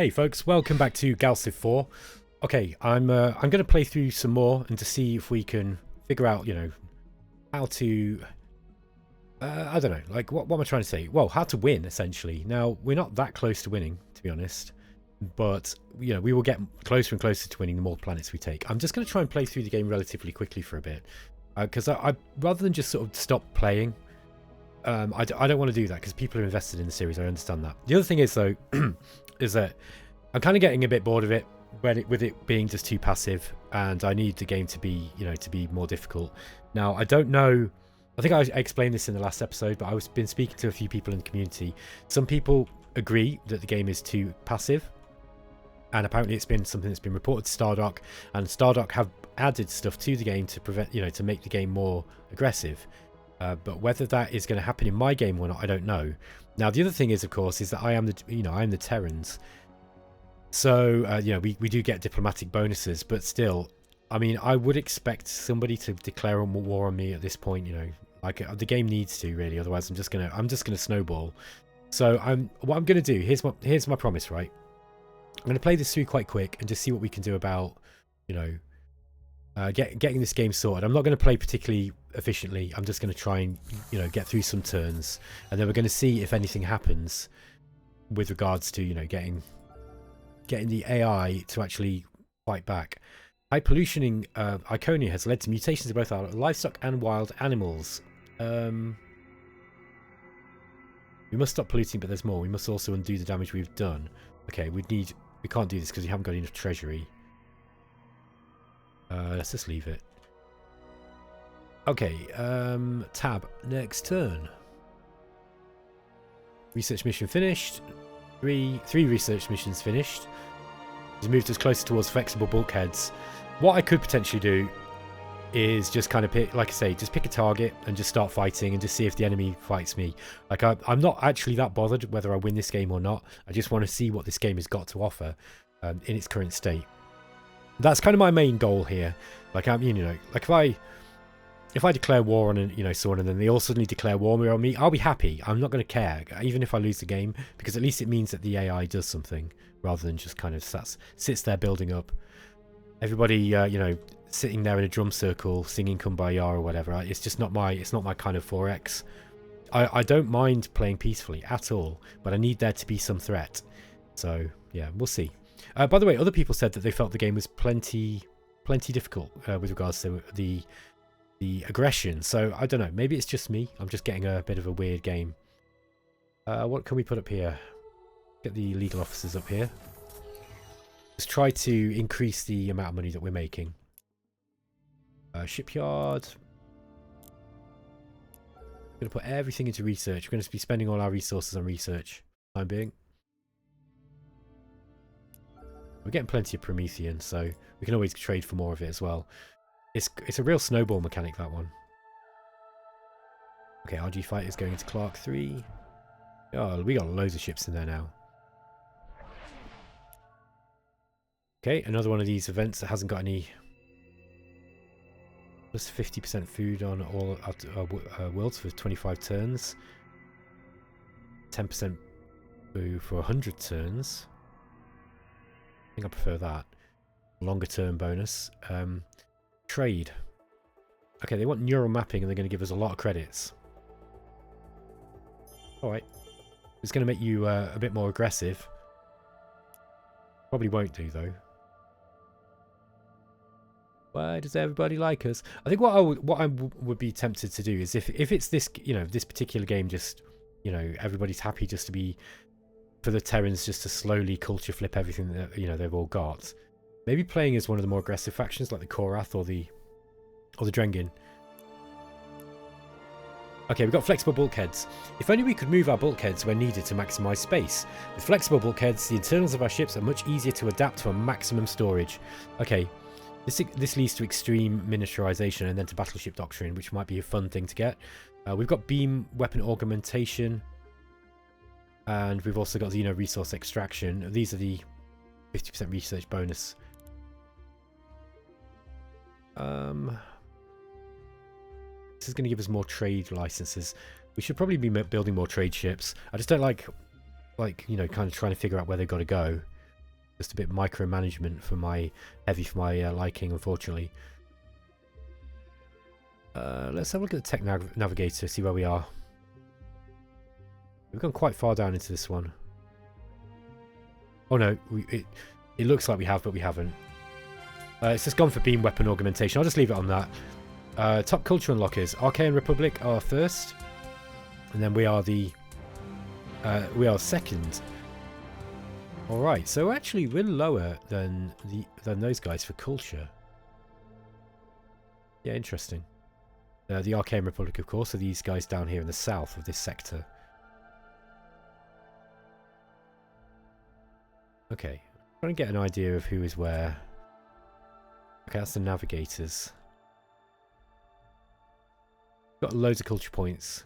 Hey folks, welcome back to GalCiv 4. Okay, I'm going to play through some more and to see if we can figure out, how to I don't know, like what am I trying to say? Well, how to win essentially. Now, we're not that close to winning, to be honest, but we will get closer and closer to winning the more planets we take. I'm just going to try and play through the game relatively quickly for a bit, because I rather than just sort of stop playing, I don't want to do that because people are invested in the series. I understand that. The other thing is though, is that I'm kind of getting a bit bored of it with it being just too passive, and I need the game to be, to be more difficult. Now, I don't know. I think I explained this in the last episode, but I've been speaking to a few people in the community. Some people agree that the game is too passive, and apparently it's been something that's been reported to Stardock, and Stardock have added stuff to the game to prevent, to make the game more aggressive. But whether that is going to happen in my game or not, I don't know. Now, the other thing is, of course, is that I am the Terrans. So, we do get diplomatic bonuses, but still, I mean, I would expect somebody to declare war on me at this point, like the game needs to really, otherwise I'm just gonna snowball. So what I'm gonna do, here's my promise, right? I'm gonna play this through quite quick and just see what we can do about, getting this game sorted. I'm not going to play particularly efficiently. I'm just going to try and, get through some turns, and then we're going to see if anything happens with regards to, getting the AI to actually fight back. High pollution in Iconia has led to mutations in both our livestock and wild animals. We must stop polluting, but there's more. We must also undo the damage we've done. Okay, we can't do this because we haven't got enough treasury. Let's just leave it. Okay, tab, next turn. Research mission finished. Three research missions finished. It's moved us closer towards flexible bulkheads. What I could potentially do is just kind of pick, like I say, just pick a target and just start fighting and just see if the enemy fights me. Like, I'm not actually that bothered whether I win this game or not. I just want to see what this game has got to offer in its current state. That's kind of my main goal here. Like, like if I declare war on someone, and then they all suddenly declare war on me, I'll be happy. I'm not going to care, even if I lose the game, because at least it means that the AI does something rather than just kind of sits there building up. Everybody, sitting there in a drum circle singing Kumbaya or whatever. It's not my kind of 4X. I don't mind playing peacefully at all, but I need there to be some threat. So yeah, we'll see. By the way, other people said that they felt the game was plenty difficult with regards to the aggression. So I don't know. Maybe it's just me. I'm just getting a bit of a weird game. What can we put up here? Get the legal officers up here. Let's try to increase the amount of money that we're making. Shipyard. I'm going to put everything into research. We're going to be spending all our resources on research for the time being. We're getting plenty of Promethean, so we can always trade for more of it as well. It's a real snowball mechanic, that one. Okay, RG Fighter's going into Clark 3. Oh, we got loads of ships in there now. Okay, another one of these events that hasn't got any... Plus 50% food on all worlds for 25 turns. 10% food for 100 turns. I think I prefer that. Longer term bonus. Trade. Okay, they want neural mapping and they're going to give us a lot of credits. Alright. It's going to make you a bit more aggressive. Probably won't do though. Why does everybody like us? I think what I would be tempted to do is if it's this, this particular game, just, everybody's happy just to be, for the Terrans just to slowly culture flip everything that, they've all got. Maybe playing as one of the more aggressive factions like the Korath or the Drengin. Okay, we've got flexible bulkheads. If only we could move our bulkheads when needed to maximize space. With flexible bulkheads, the internals of our ships are much easier to adapt for maximum storage. Okay. This leads to extreme miniaturization and then to battleship doctrine, which might be a fun thing to get. We've got beam weapon augmentation, and we've also got the resource extraction. These are the 50% research bonus. This is going to give us more trade licenses. We should probably be building more trade ships. I just don't like kind of trying to figure out where they've got to go. Just a bit micromanagement for my liking, unfortunately. Let's have a look at the tech navigator, see where we are. We've gone quite far down into this one. Oh no, it looks like we have, but we haven't. It's just gone for beam weapon augmentation. I'll just leave it on that. Top culture unlockers. Archaean Republic are first, and then we are second. All right, so actually we're lower than those guys for culture. Yeah, interesting. The Archaean Republic, of course, are these guys down here in the south of this sector. Okay, trying to get an idea of who is where. Okay, that's the navigators. Got loads of culture points.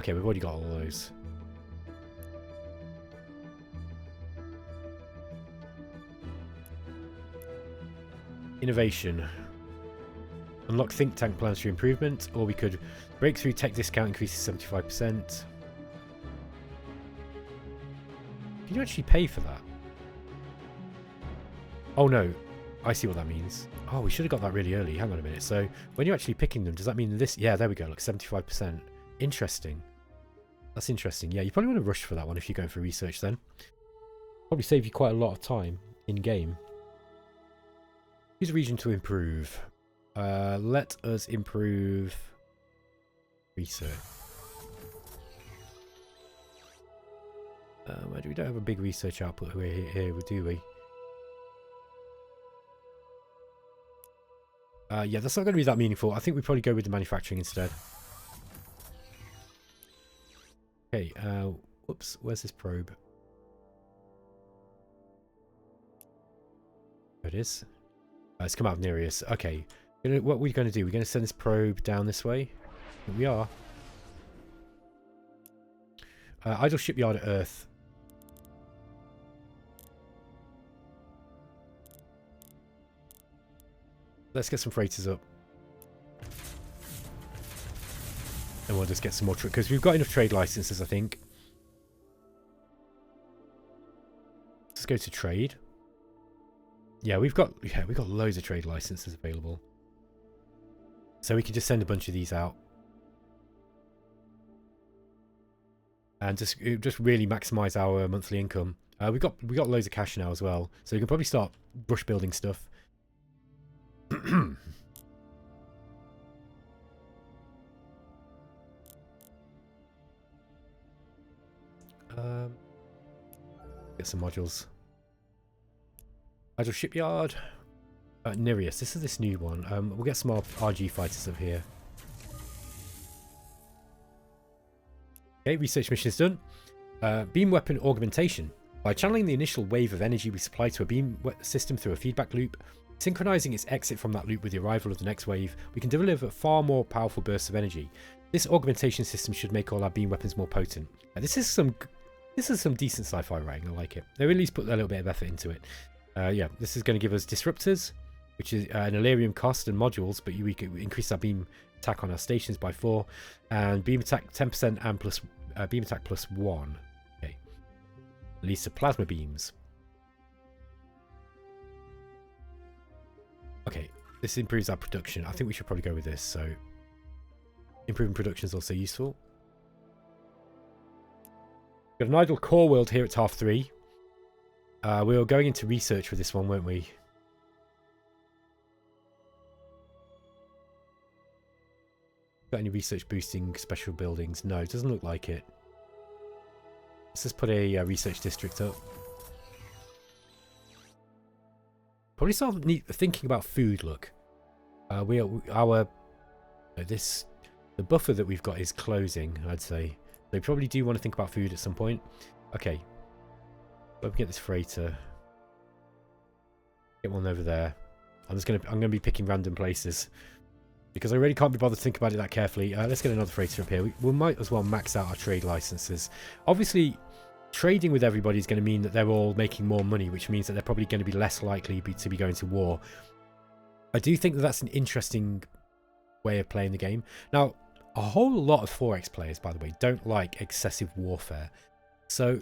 Okay, we've already got all those. Innovation. Unlock think tank plans for improvement, or we could breakthrough tech discount increases 75%. Can you actually pay for that? Oh no, I see what that means. Oh, we should have got that really early. Hang on a minute. So when you're actually picking them, does that mean this? Yeah, there we go. Look, 75%. Interesting. That's interesting. Yeah, you probably want to rush for that one if you're going for research then. Probably save you quite a lot of time in game. Use a region to improve. Let us improve research. We don't have a big research output here, do we? Yeah, that's not going to be that meaningful. I think we probably go with the manufacturing instead. Okay, whoops, where's this probe? There it is. It's come out of Nereus. Okay, what are we going to do? We're going to send this probe down this way? Here we are. Idle shipyard at Earth. Let's get some freighters up. And we'll just get some more trade, because we've got enough trade licenses, I think. Let's go to trade. Yeah, we've got loads of trade licenses available. So we can just send a bunch of these out. And just really maximize our monthly income. We got loads of cash now as well. So we can probably start brush building stuff. Get some modules. Idle shipyard. Nereus. This is this new one. We'll get some more RG fighters up here. Okay, research mission is done. Beam weapon augmentation. By channeling the initial wave of energy we supply to a beam system through a feedback loop, synchronizing its exit from that loop with the arrival of the next wave, we can deliver far more powerful bursts of energy. This augmentation system should make all our beam weapons more potent. This is some decent sci-fi writing. I like it. They at least put a little bit of effort into it. Yeah, this is going to give us disruptors, which is an Illyrium cost, and modules, but we can increase our beam attack on our stations by 4, and beam attack 10% and plus beam attack plus 1. Okay, leads to plasma beams. Okay, this improves our production. I think we should probably go with this. So, improving production is also useful. Got an idle core world here at 3:30. We were going into research for this one, weren't we? Got any research boosting special buildings? No, it doesn't look like it. Let's just put a research district up. Probably start thinking about food. Look, the buffer that we've got is closing. I'd say they probably do want to think about food at some point. Okay, let me get this freighter. Get one over there. I'm gonna be picking random places because I really can't be bothered to think about it that carefully. Let's get another freighter up here. We might as well max out our trade licenses. Obviously, trading with everybody is going to mean that they're all making more money, which means that they're probably going to be less likely to be going to war. I do think that that's an interesting way of playing the game. Now, a whole lot of 4X players, by the way, don't like excessive warfare. So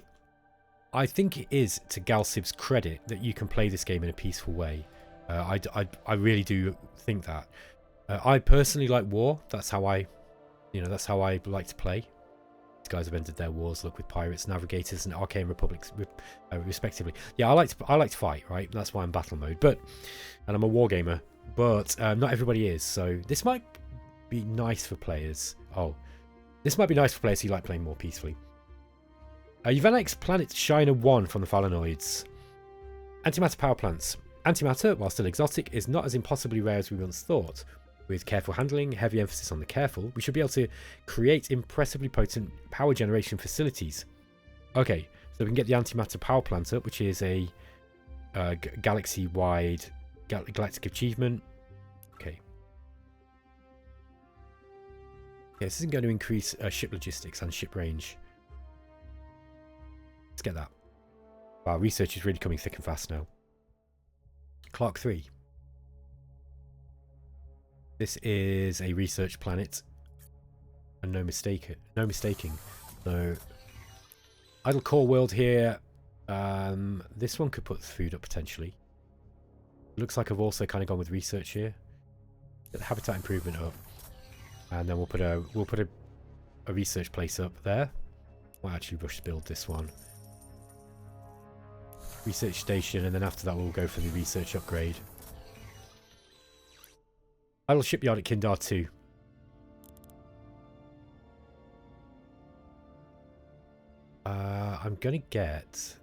I think it is to GalCiv's credit that you can play this game in a peaceful way. I really do think that. I personally like war. That's how I like to play. These guys have ended their wars. Look, with pirates, navigators, and arcane republics, respectively. Yeah, I like to fight. Right, that's why I'm battle mode. And I'm a war gamer. But not everybody is. So this might be nice for players. Oh, this might be nice for players who like playing more peacefully. You've annexed planet Shiner 1 from the Phalanoids. Antimatter power plants. Antimatter, while still exotic, is not as impossibly rare as we once thought. With careful handling, heavy emphasis on the careful, we should be able to create impressively potent power generation facilities. Okay, so we can get the antimatter power plant up, which is a galaxy-wide galactic achievement. Okay. Yeah, this isn't going to increase ship logistics and ship range. Let's get that. Wow, research is really coming thick and fast now. Clark 3. This is a research planet. And no mistaking. So, idle core world here. This one could put food up potentially. Looks like I've also kind of gone with research here. Get the habitat improvement up. And then we'll put a research place up there. We'll actually rush build this one. Research station, and then after that we'll go for the research upgrade. Idle shipyard at Kindar 2. I'm gonna get...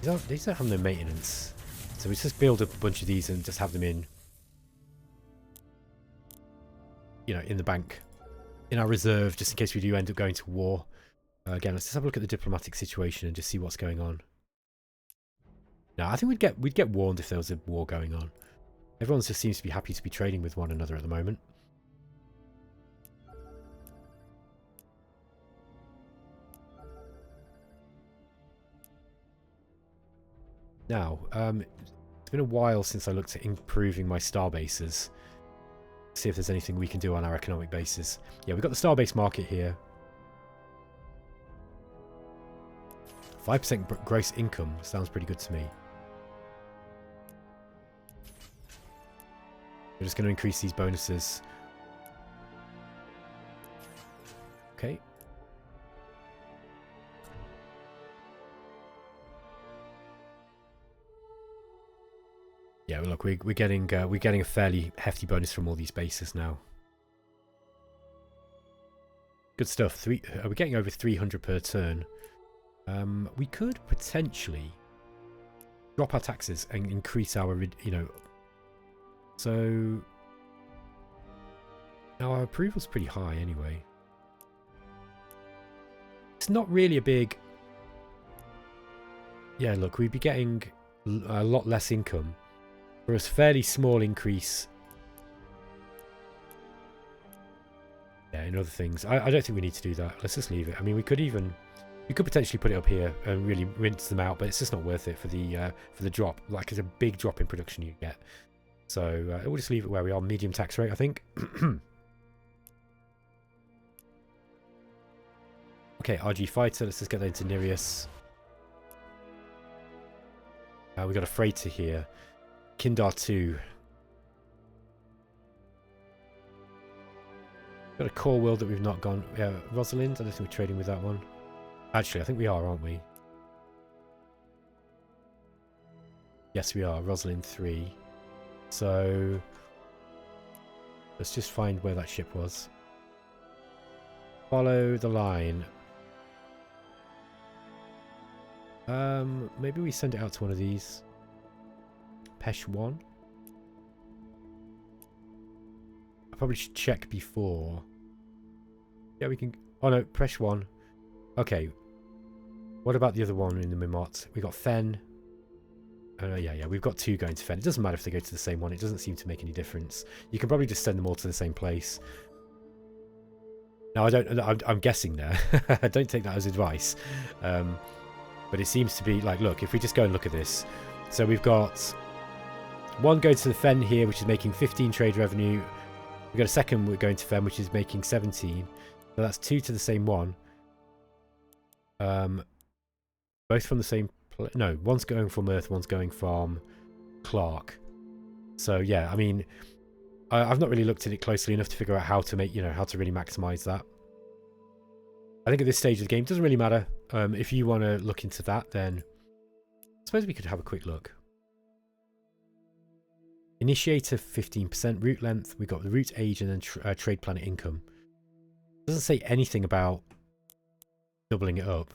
These don't have no maintenance. So we just build up a bunch of these and just have them in... You know, in the bank. In our reserve, just in case we do end up going to war. Again, let's just have a look at the diplomatic situation and just see what's going on. No, I think we'd get warned if there was a war going on. Everyone just seems to be happy to be trading with one another at the moment. Now, it's been a while since I looked at improving my starbases. See if there's anything we can do on our economic basis. Yeah, we've got the starbase market here. 5% gross income sounds pretty good to me. We're just going to increase these bonuses. Okay. Yeah, look, we're getting a fairly hefty bonus from all these bases now. Good stuff. We're getting over 300 per turn. We could potentially drop our taxes and increase our, so now our approval's pretty high anyway. It's not really a big... Yeah, look, we'd be getting a lot less income for a fairly small increase. Yeah, in other things. I don't think we need to do that. Let's just leave it. I mean, we could potentially put it up here and really rinse them out, but it's just not worth it for the drop. Like, it's a big drop in production you get. So we'll just leave it where we are. Medium tax rate, I think. Okay, RG fighter. Let's just get that into Nereus. We got a freighter here. Kindar 2. Got a core world that we've not gone. Yeah, Rosalind. I don't think we're trading with that one. Actually, I think we are, aren't we? Yes, we are. Rosalind 3. So let's just find where that ship was. Follow the line. Maybe we send it out to one of these. Pesh 1. I probably should check before. Yeah, we can... Oh no, Pesh 1. Okay. What about the other one in the Mimot? We got Fen. Yeah, we've got 2 going to Fen. It doesn't matter if they go to the same one. It doesn't seem to make any difference. You can probably just send them all to the same place. Now, I'm guessing there. I don't take that as advice. But it seems to be like, look, if we just go and look at this. So we've got 1 going to the Fen here, which is making 15 trade revenue. We've got a second we're going to Fen, which is making 17. So that's 2 to the same one. Both from the same... No, one's going from Earth, one's going from Clark. So, yeah, I mean, I've not really looked at it closely enough to figure out how to make, you know, how to really maximize that. I think at this stage of the game, it doesn't really matter. If you want to look into that, then I suppose we could have a quick look. Initiator 15%, route length, we've got the route age, and then trade planet income. It doesn't say anything about doubling it up.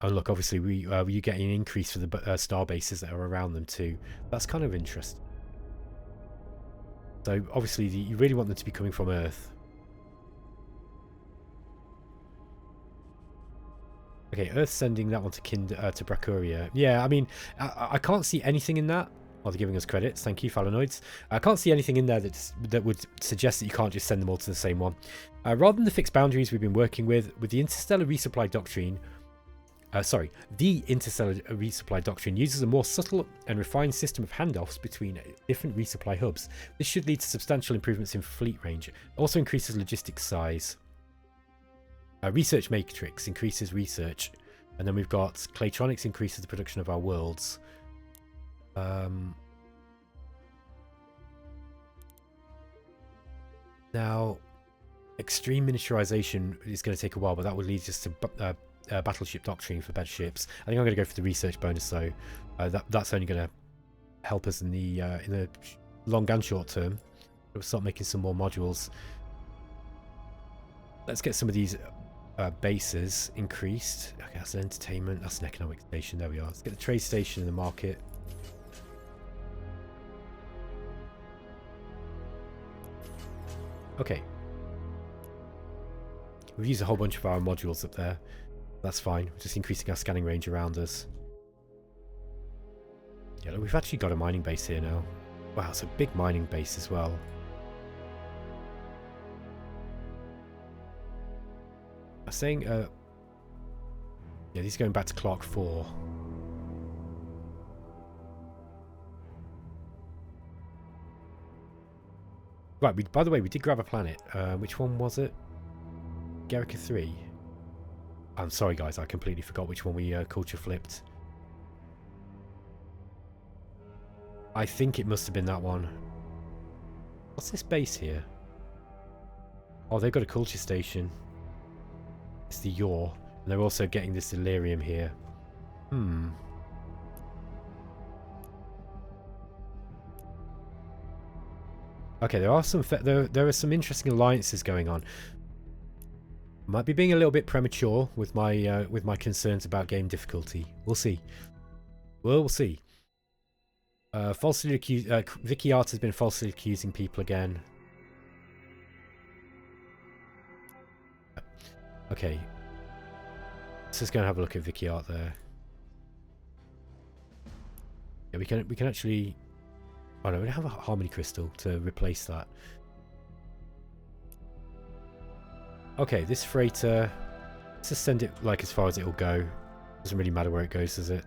And look, obviously, you get an increase for the star bases that are around them too. That's kind of interesting. So obviously, you really want them to be coming from Earth. Okay, Earth sending that one to to Bracuria. Yeah, I mean, I can't see anything in that. Oh, they're giving us credits. Thank you, Phalanoids. I can't see anything in there that would suggest that you can't just send them all to the same one. Rather than the fixed boundaries we've been working with the Interstellar Resupply Doctrine. The Interstellar Resupply Doctrine uses a more subtle and refined system of handoffs between different resupply hubs. This should lead to substantial improvements in fleet range. It also increases logistics size. Research Matrix increases research. And then we've got Claytronics increases the production of our worlds. Now, extreme miniaturization is going to take a while, but that would lead us to battleship doctrine for better ships. I think I'm going to go for the research bonus, though. That's only going to help us in the long and short term. We'll start making some more modules. Let's get some of these bases increased. Okay, that's an entertainment. That's an economic station. There we are. Let's get the trade station in the market. Okay. We've used a whole bunch of our modules up there. That's fine. We're just increasing our scanning range around us. Yeah, look, we've actually got a mining base here now. Wow, it's a big mining base as well. I was saying, yeah, these are going back to Clark 4. Right, by the way, we did grab a planet. Which one was it? Galactic 3. I'm sorry, guys, I completely forgot which one we culture flipped. I think it must have been that one. What's this base here? Oh, they've got a culture station. It's the Yaw. And they're also getting this delirium here. Okay, there are some interesting alliances going on. Might be being a little bit premature with my concerns about game difficulty. We'll see. We'll see. Falsely accused. Vicky Art has been falsely accusing people again. Okay. Let's just go and have a look at Vicky Art there. Yeah, we can actually. Oh no, we don't have a harmony crystal to replace that. Okay, this freighter, let's just send it like as far as it'll go. Doesn't really matter where it goes, does it?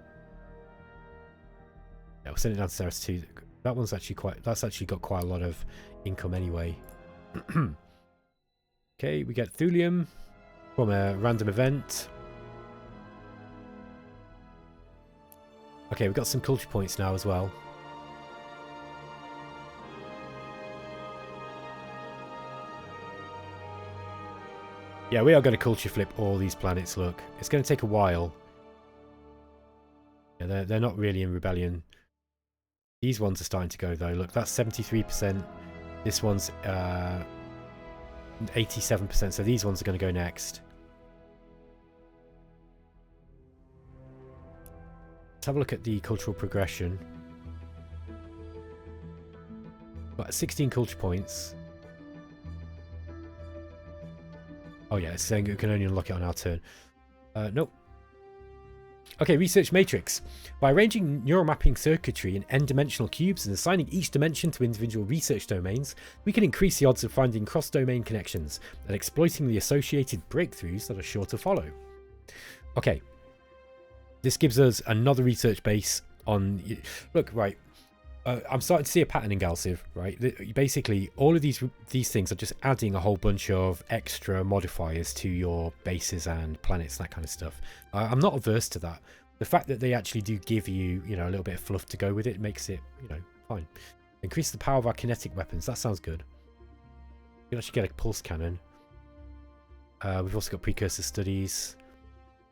Yeah, we'll send it down to Ceres 2. That one's actually that's actually got quite a lot of income anyway. Okay, we get thulium from a random event. Okay, we've got some culture points now as well. Yeah, we are going to culture flip all these planets, look. It's going to take a while. Yeah, they're not really in rebellion. These ones are starting to go, though. Look, that's 73%. This one's 87%, so these ones are going to go next. Let's have a look at the cultural progression. Got 16 culture points. Oh yeah, it's saying we can only unlock it on our turn. Nope. Okay, Research Matrix. By arranging neural mapping circuitry in n-dimensional cubes and assigning each dimension to individual research domains, we can increase the odds of finding cross-domain connections and exploiting the associated breakthroughs that are sure to follow. Okay. This gives us another research base on... Look, right. I'm starting to see a pattern in GalCiv, right? Basically, all of these things are just adding a whole bunch of extra modifiers to your bases and planets, that kind of stuff. I'm not averse to that. The fact that they actually do give you, you know, a little bit of fluff to go with it makes it, you know, fine. Increase the power of our kinetic weapons. That sounds good. You can actually get a pulse cannon. We've also got precursor studies.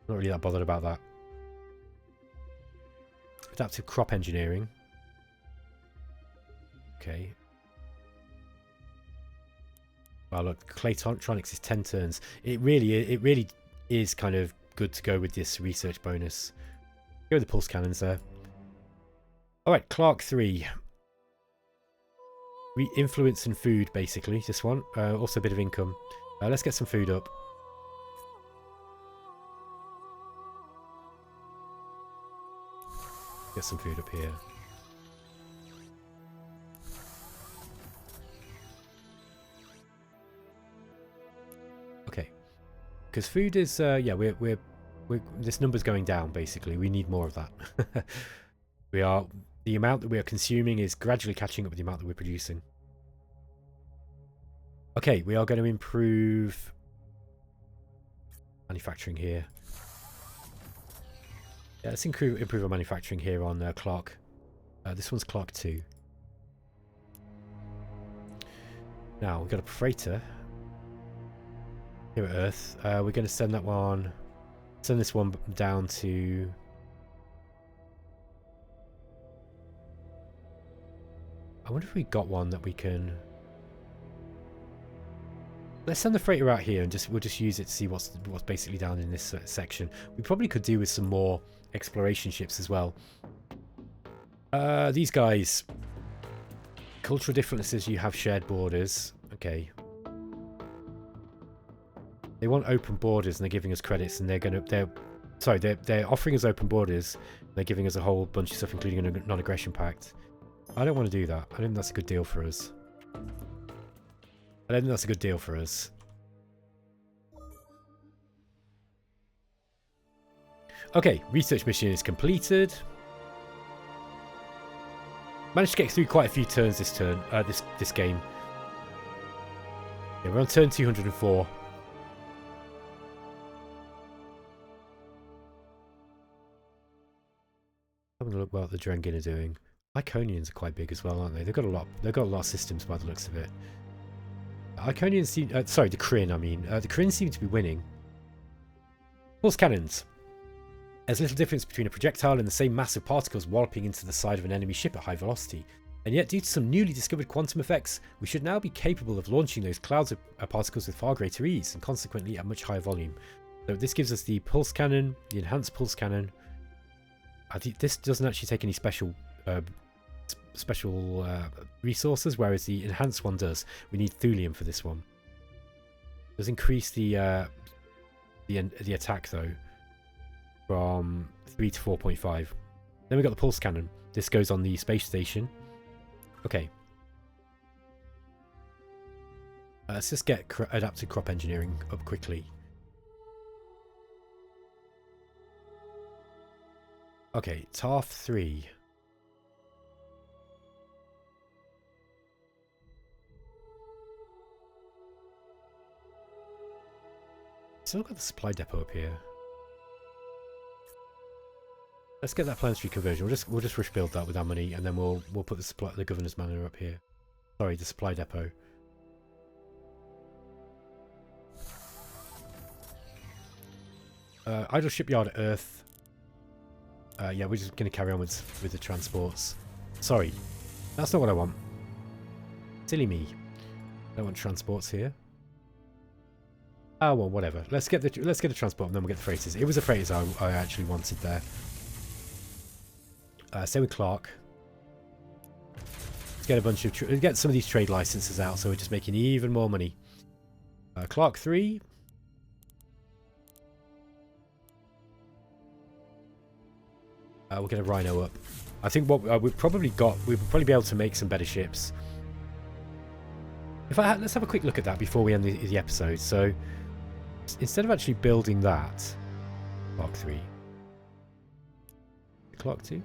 Not really that bothered about that. Adaptive crop engineering. Okay. Well, look, Claytronics is 10 turns. It really is kind of good to go with this research bonus. Go with the pulse cannons there. All right, Clark 3. Influence and food, basically. This one. Also a bit of income. Let's get some food up. Get some food up here. Okay, because food is yeah, we're this number's going down. Basically, we need more of that. The amount that we are consuming is gradually catching up with the amount that we're producing. Okay, we are going to improve manufacturing here. Yeah, let's improve our manufacturing here on Clark. This one's Clark 2. Now we've got a freighter here at Earth. We're going to send that one. Send this one down to. I wonder if we got one that we can. Let's send the freighter out here and we'll just use it to see what's basically down in this section. We probably could do with some more exploration ships as well. These guys. Cultural differences, you have shared borders. Okay. They want open borders and they're giving us credits and they're offering us open borders. They're giving us a whole bunch of stuff including a non-aggression pact. I don't want to do that. I don't think that's a good deal for us. Okay, research mission is completed. Managed to get through quite a few turns this game. Yeah, we're on turn 204. Having a look what the Drengen are doing. Iconians are quite big as well, aren't they? They've got a lot of systems by the looks of it. Iconians seem sorry, the Kryn, I mean. The Kryn seem to be winning. Pulse cannons. There's little difference between a projectile and the same massive particles walloping into the side of an enemy ship at high velocity. And yet, due to some newly discovered quantum effects, we should now be capable of launching those clouds of particles with far greater ease, and consequently at much higher volume. So this gives us the pulse cannon, the enhanced pulse cannon. I think this doesn't actually take any special resources, whereas the enhanced one does. We need thulium for this one. It does increase the attack though from 3 to 4.5. Then we got the pulse cannon. This goes on the space station. Okay. Let's just get adaptive crop engineering up quickly. Okay, TARF 3. Still got the supply depot up here. Let's get that planetary conversion. We'll just rush build that with our money, and then we'll put the governor's manor up here. Sorry, the supply depot. Idle shipyard at Earth. Yeah, we're just going to carry on with the transports. Sorry, that's not what I want. Silly me. I don't want transports here. Oh well, whatever. Let's get a transport and then we'll get the freighters. It was the freighters I actually wanted there. Same with Clark. Let's get some of these trade licenses out, so we're just making even more money. Clark 3. We'll get a Rhino up. I think what we've probably be able to make some better ships. Let's have a quick look at that before we end the episode. So instead of actually building that, Clark 3, Clark 2.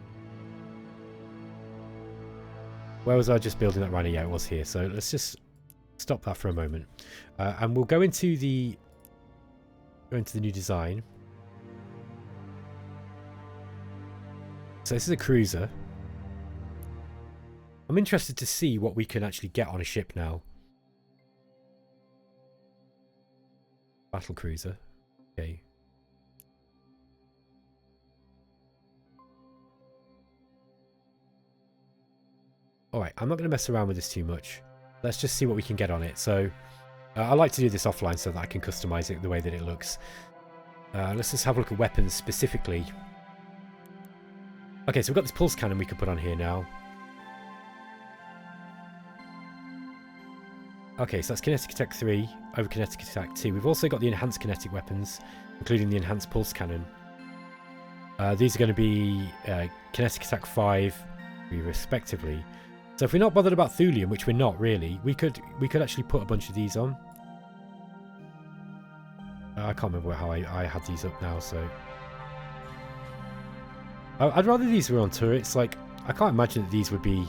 Where was I just building that rhino? Yeah, it was here. So let's just stop that for a moment. And we'll go into the new design. So this is a cruiser. I'm interested to see what we can actually get on a ship now. Battle cruiser. Okay. Alright, I'm not going to mess around with this too much. Let's just see what we can get on it. So, I like to do this offline so that I can customize it the way that it looks. Let's just have a look at weapons specifically. Okay, so we've got this pulse cannon we can put on here now. Okay, so that's kinetic attack 3 over kinetic attack 2. We've also got the enhanced kinetic weapons, including the enhanced pulse cannon. These are going to be kinetic attack 5, respectively. So if we're not bothered about thulium, which we're not really, we could actually put a bunch of these on. I can't remember how I had these up now, so I'd rather these were on turrets. Like, I can't imagine that these would be,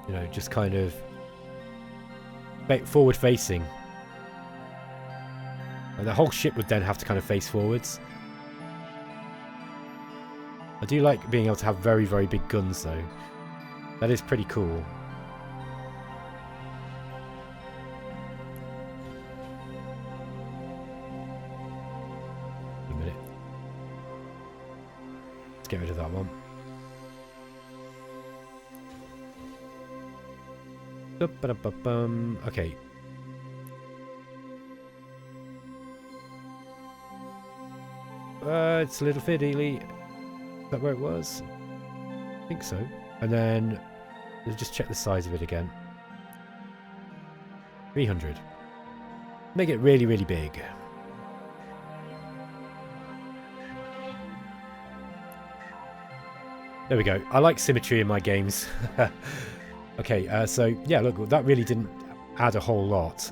you know, just kind of forward facing. The whole ship would then have to kind of face forwards. I do like being able to have very, very big guns though. That is pretty cool. A minute. Let's get rid of that one. Okay. It's a little fiddly. Is that where it was? I think so. And then let's just check the size of it again. 300. Make it really, really big. There we go. I like symmetry in my games. Okay, so yeah, look, that really didn't add a whole lot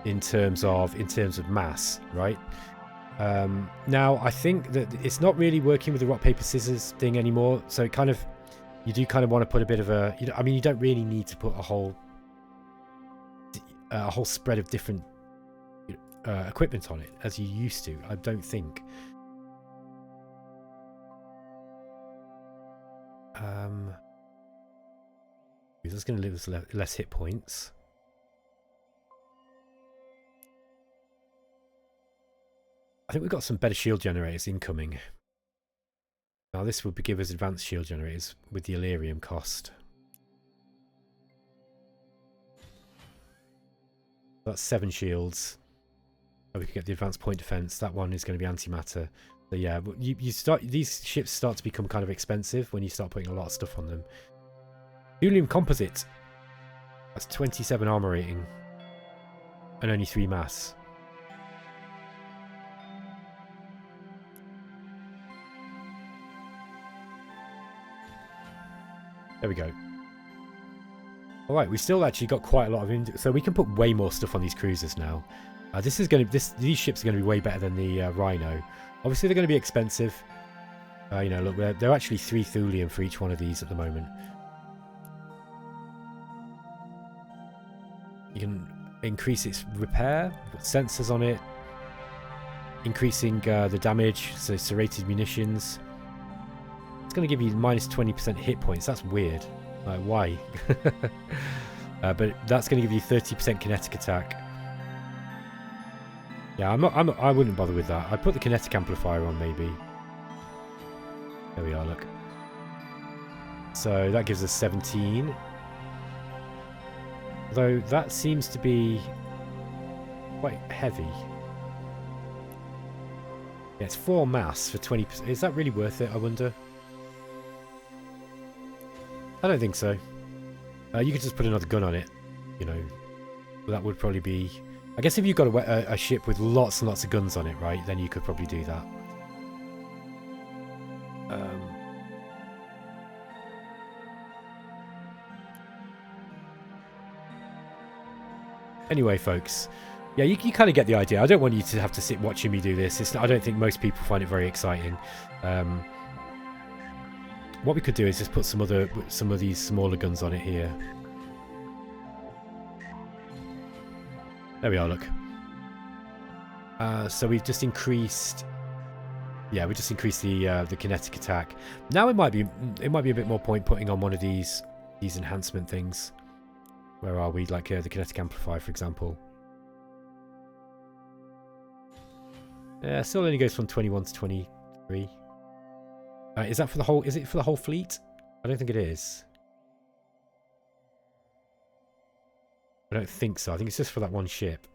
in terms of mass, right? Now I think that it's not really working with the rock paper scissors thing anymore. So it kind of, you do kind of want to put a bit of a, you know, I mean, you don't really need to put a whole spread of different equipment on it as you used to. I don't think. That's going to leave us less hit points. I think we've got some better shield generators incoming. Now this would give us advanced shield generators with the Illyrium cost. That's 7 shields. Oh, we could get the advanced point defense. That one is going to be antimatter. So yeah, but these ships start to become kind of expensive when you start putting a lot of stuff on them. Thulium composite. That's 27 armor rating and only 3 mass. There we go. Alright, we still actually got quite a lot of... So we can put way more stuff on these cruisers now. These ships are going to be way better than the Rhino. Obviously, they're going to be expensive. You know, look, they're actually 3 thulium for each one of these at the moment. You can increase its repair, put sensors on it. Increasing the damage, so serrated munitions. It's going to give you minus 20% hit points. That's weird. Like, why? But that's going to give you 30% kinetic attack. Yeah, I wouldn't bother with that. I'd put the kinetic amplifier on, maybe. There we are, look. So that gives us 17. Although that seems to be quite heavy. Yeah, it's 4 mass for 20%. Is that really worth it, I wonder? I don't think so. You could just put another gun on it, you know. That would probably be... I guess if you've got a ship with lots and lots of guns on it, right, then you could probably do that. Anyway, folks, yeah, you kind of get the idea. I don't want you to have to sit watching me do this. I don't think most people find it very exciting. what we could do is just put some of these smaller guns on it here. There we are, look. So we've just increased. Yeah, we just increased the kinetic attack. Now it might be a bit more point putting on one of these enhancement things. Where are we? Like the kinetic amplifier, for example. Yeah, still only goes from 21 to 23. Is that for the whole? Is it for the whole fleet? I don't think it is. I don't think so. I think it's just for that one ship.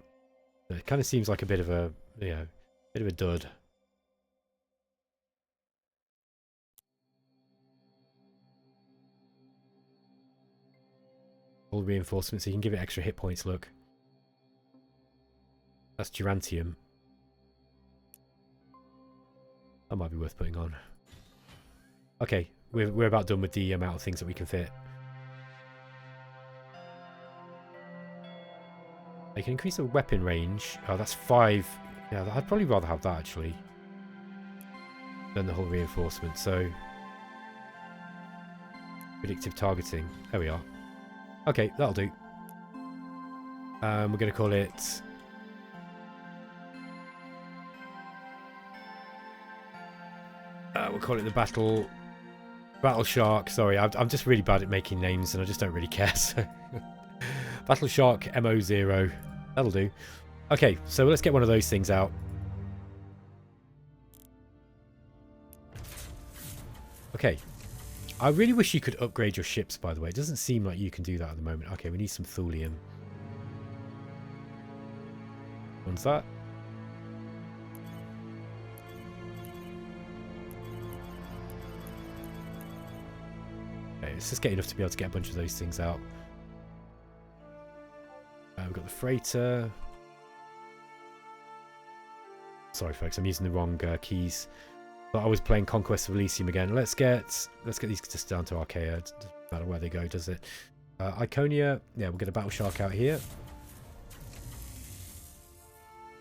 It kind of seems like a bit of a, bit of a dud. All reinforcements, so you can give it extra hit points. Look, that's Durantium. That might be worth putting on. Okay, we're about done with the amount of things that we can fit. They can increase the weapon range. Oh, that's 5. Yeah, I'd probably rather have that actually than the whole reinforcement. So predictive targeting. There we are. Okay, that'll do. We're going to call it. We'll call it the BattleShark. Sorry, I'm just really bad at making names, and I just don't really care. So. BattleShark MO0. That'll do. Okay, so let's get one of those things out. Okay. I really wish you could upgrade your ships, by the way. It doesn't seem like you can do that at the moment. Okay, we need some thulium. What's that? Okay, let's just get enough to be able to get a bunch of those things out. We've got the freighter. Sorry, folks, I'm using the wrong keys. But I was playing Conquest of Elysium again. Let's get these just down to Archaea. It doesn't matter where they go, does it? Iconia. Yeah, we'll get a BattleShark out here.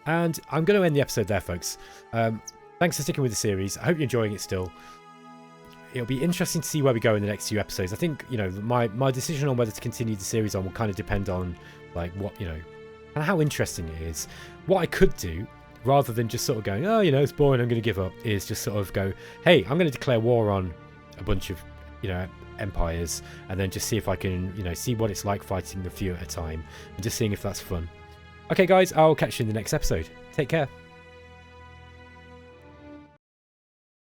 And I'm going to end the episode there, folks. Thanks for sticking with the series. I hope you're enjoying it still. It'll be interesting to see where we go in the next few episodes. I think, my decision on whether to continue the series on will kind of depend on, like, what, and how interesting it is. What I could do, rather than just sort of going, oh, it's boring, I'm going to give up, is just sort of go, hey, I'm going to declare war on a bunch of, empires, and then just see if I can, see what it's like fighting a few at a time, and just seeing if that's fun. Okay, guys, I'll catch you in the next episode. Take care.